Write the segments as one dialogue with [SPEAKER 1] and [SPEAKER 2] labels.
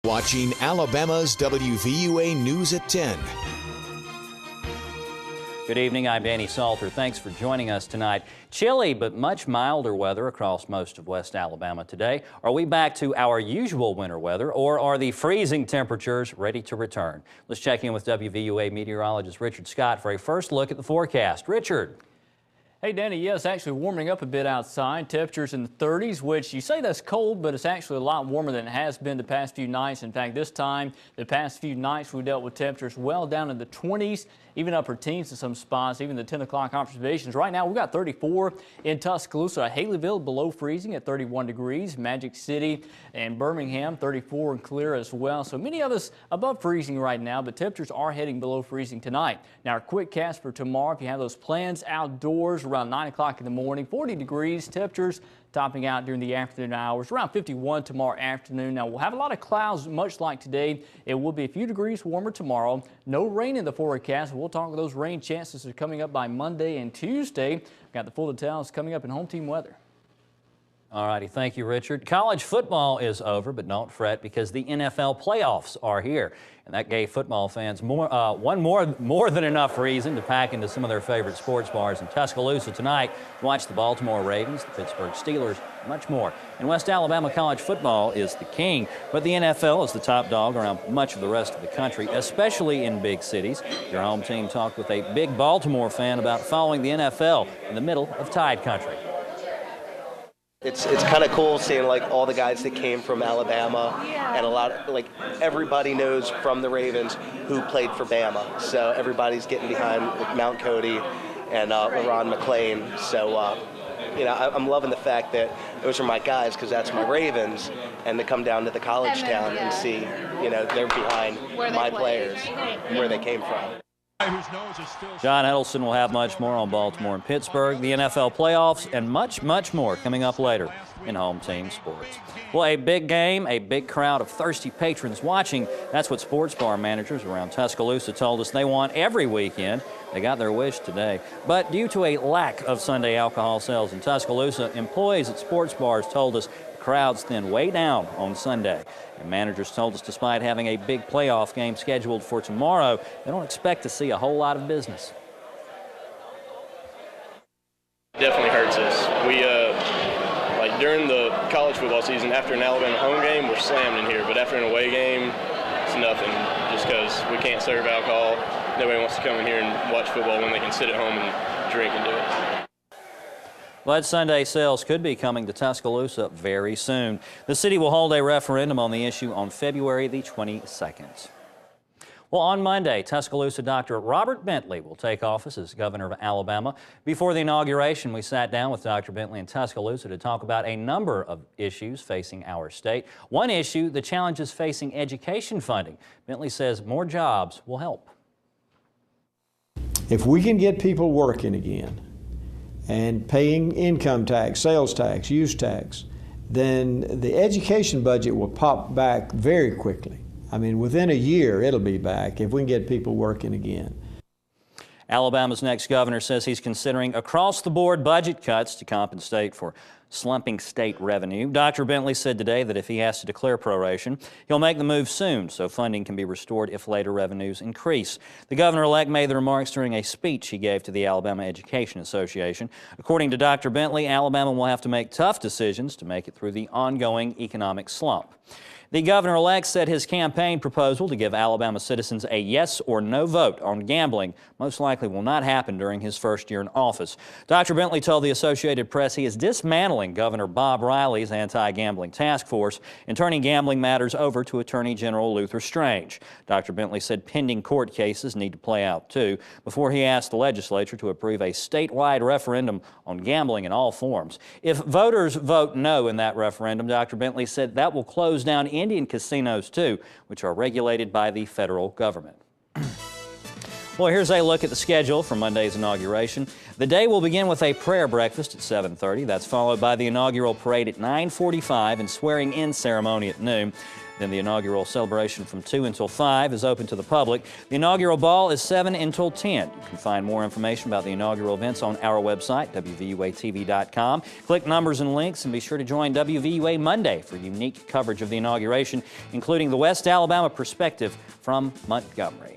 [SPEAKER 1] Watching Alabama's WVUA News at 10.
[SPEAKER 2] Good evening, I'm Danny Salter. Thanks for joining us tonight. Chilly but much milder weather across most of West Alabama today. Are we back to our usual winter weather, or are the freezing temperatures ready to return? Let's check in with WVUA meteorologist Richard Scott for a first look at the forecast. Richard.
[SPEAKER 3] Hey Danny, yeah, it's actually warming up a bit outside. Temperatures in the 30s, which you say that's cold, but it's actually a lot warmer than it has been the past few nights. In fact, this time, the past few nights, we dealt with temperatures well down in the 20s, even upper teens in some spots, even the 10 o'clock observations. Right now, we've got 34 in Tuscaloosa, Haleyville below freezing at 31 degrees, Magic City and Birmingham 34 and clear as well. So many of us above freezing right now, but temperatures are heading below freezing tonight. Now, our quick cast for tomorrow, if you have those plans outdoors around 9 o'clock in the morning, 40 degrees, temperatures topping out during the afternoon hours, around 51 tomorrow afternoon. Now, we'll have a lot of clouds, much like today. It will be a few degrees warmer tomorrow. No rain in the forecast. We'll talk about those rain chances are coming up by Monday and Tuesday. We've got the full details coming up in home team weather.
[SPEAKER 2] All righty, thank you, Richard. College football is over, but don't fret because the NFL playoffs are here. And that gave football fans more than enough reason to pack into some of their favorite sports bars in Tuscaloosa tonight. Watch the Baltimore Ravens, the Pittsburgh Steelers, much more. And West Alabama college football is the king, but the NFL is the top dog around much of the rest of the country, especially in big cities. Your home team talked with a big Baltimore fan about following the NFL in the middle of Tide Country.
[SPEAKER 4] It's kind of cool seeing like all the guys that came from Alabama, and a lot of, like, everybody knows from the Ravens who played for Bama. So everybody's getting behind Mount Cody and Ron McClain. So you know, I'm loving the fact that those are my guys because that's my Ravens, and to come down to the college town and see, you know, they're behind my players, where they came from.
[SPEAKER 2] John Edelson will have much more on Baltimore and Pittsburgh, the NFL playoffs, and much, much more coming up later in Home Team Sports. Well, a big game, a big crowd of thirsty patrons watching. That's what sports bar managers around Tuscaloosa told us they want every weekend. They got their wish today. But due to a lack of Sunday alcohol sales in Tuscaloosa, employees at sports bars told us crowds thin way down on Sunday. And managers told us despite having a big playoff game scheduled for tomorrow, they don't expect to see a whole lot of business.
[SPEAKER 5] Definitely hurts us. We, like during the college football season, after an Alabama home game, we're slammed in here. But after an away game, it's nothing, just because we can't serve alcohol. Nobody wants to come in here and watch football when they can sit at home and drink and do it.
[SPEAKER 2] Blood Sunday sales could be coming to Tuscaloosa very soon. The city will hold a referendum on the issue on February the 22nd. Well, on Monday, Tuscaloosa Dr. Robert Bentley will take office as governor of Alabama. Before the inauguration, we sat down with Dr. Bentley in Tuscaloosa to talk about a number of issues facing our state. One issue, the challenges facing education funding. Bentley says more jobs will help.
[SPEAKER 6] If we can get people working again, and paying income tax, sales tax, use tax, then the education budget will pop back very quickly. I mean, within a year, it'll be back if we can get people working again.
[SPEAKER 2] Alabama's next governor says he's considering across-the-board budget cuts to compensate for slumping state revenue. Dr. Bentley said today that if he has to declare proration, he'll make the move soon so funding can be restored if later revenues increase. The governor-elect made the remarks during a speech he gave to the Alabama Education Association. According to Dr. Bentley, Alabama will have to make tough decisions to make it through the ongoing economic slump. The governor-elect said his campaign proposal to give Alabama citizens a yes or no vote on gambling most likely will not happen during his first year in office. Dr. Bentley told the Associated Press he is dismantling Governor Bob Riley's anti-gambling task force and turning gambling matters over to Attorney General Luther Strange. Dr. Bentley said pending court cases need to play out too before he asked the legislature to approve a statewide referendum on gambling in all forms. If voters vote no in that referendum, Dr. Bentley said that will close down Indian casinos too, which are regulated by the federal government. Well, here's a look at the schedule for Monday's inauguration. The day will begin with a prayer breakfast at 7:30. That's followed by the inaugural parade at 9:45 and swearing-in ceremony at noon. Then the inaugural celebration from 2 until 5 is open to the public. The inaugural ball is 7 until 10. You can find more information about the inaugural events on our website, WVUATV.com. Click numbers and links, and be sure to join WVUA Monday for unique coverage of the inauguration, including the West Alabama Perspective from Montgomery.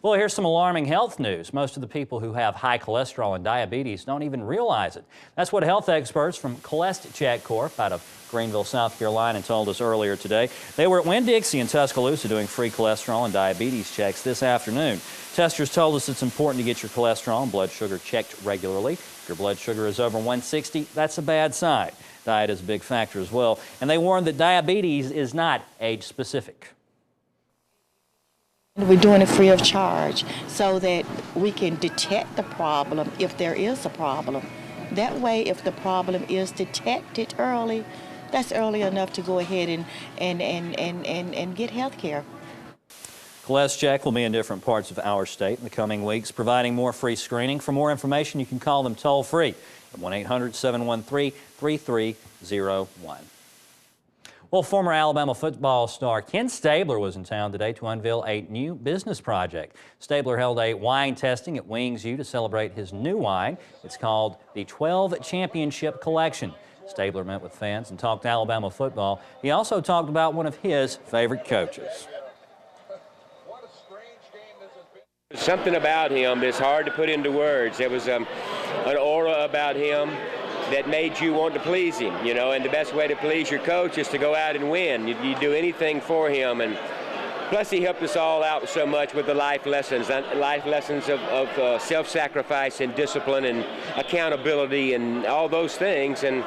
[SPEAKER 2] Well, here's some alarming health news. Most of the people who have high cholesterol and diabetes don't even realize it. That's what health experts from CholestCheck Corp out of Greenville, South Carolina told us earlier today. They were at Winn-Dixie in Tuscaloosa doing free cholesterol and diabetes checks this afternoon. Testers told us it's important to get your cholesterol and blood sugar checked regularly. If your blood sugar is over 160, that's a bad sign. Diet is a big factor as well. And they warned that diabetes is not age-specific.
[SPEAKER 7] We're doing it free of charge so that we can detect the problem if there is a problem. That way, if the problem is detected early, that's early enough to go ahead and get health care.
[SPEAKER 2] CholestCheck will be in different parts of our state in the coming weeks, providing more free screening. For more information, you can call them toll-free at 1-800-713-3301. Well, former Alabama football star Ken Stabler was in town today to unveil a new business project. Stabler held a wine tasting at Wings U to celebrate his new wine. It's called the 12 Championship Collection. Stabler met with fans and talked Alabama football. He also talked about one of his favorite coaches.
[SPEAKER 8] Something about him that's hard to put into words. There was an aura about him that made you want to please him, you know, and the best way to please your coach is to go out and win. You do anything for him, and plus he helped us all out so much with the life lessons of self-sacrifice and discipline and accountability and all those things, and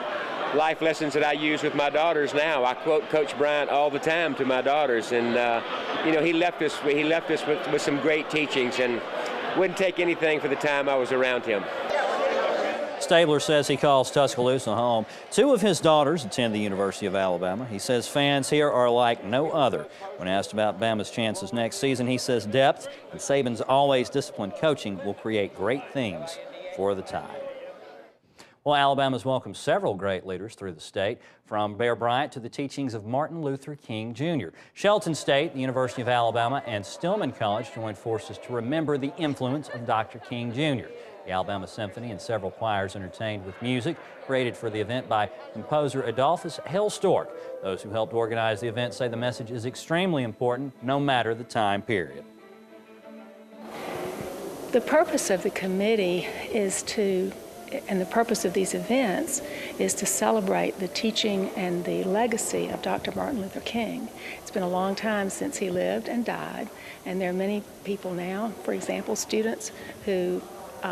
[SPEAKER 8] life lessons that I use with my daughters now. I quote Coach Bryant all the time to my daughters, and you know, he left us with some great teachings, and wouldn't take anything for the time I was around him.
[SPEAKER 2] Stabler says he calls Tuscaloosa home. 2 of his daughters attend the University of Alabama. He says fans here are like no other. When asked about Bama's chances next season, he says depth and Saban's always disciplined coaching will create great things for the Tide. Well, Alabama's welcomed several great leaders through the state, from Bear Bryant to the teachings of Martin Luther King Jr. Shelton State, the University of Alabama, and Stillman College joined forces to remember the influence of Dr. King Jr. The Alabama Symphony and several choirs entertained with music created for the event by composer Adolphus Hellstork. Those who helped organize the event say the message is extremely important, no matter the time period.
[SPEAKER 9] The purpose of the committee is and the purpose of these events is to celebrate the teaching and the legacy of Dr. Martin Luther King. It's been a long time since he lived and died, and there are many people now, for example, students who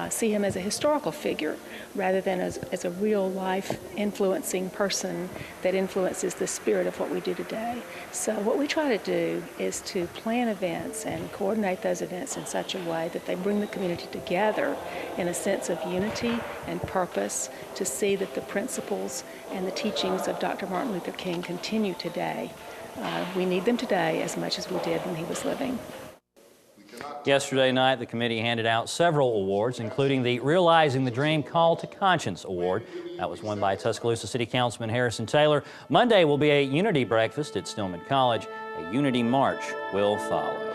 [SPEAKER 9] see him as a historical figure rather than as a real-life influencing person that influences the spirit of what we do today. So what we try to do is to plan events and coordinate those events in such a way that they bring the community together in a sense of unity and purpose to see that the principles and the teachings of Dr. Martin Luther King continue today. We need them today as much as we did when he was living.
[SPEAKER 2] Yesterday night, the committee handed out several awards, including the Realizing the Dream Call to Conscience Award. That was won by Tuscaloosa City Councilman Harrison Taylor. Monday will be a Unity Breakfast at Stillman College. A Unity March will follow.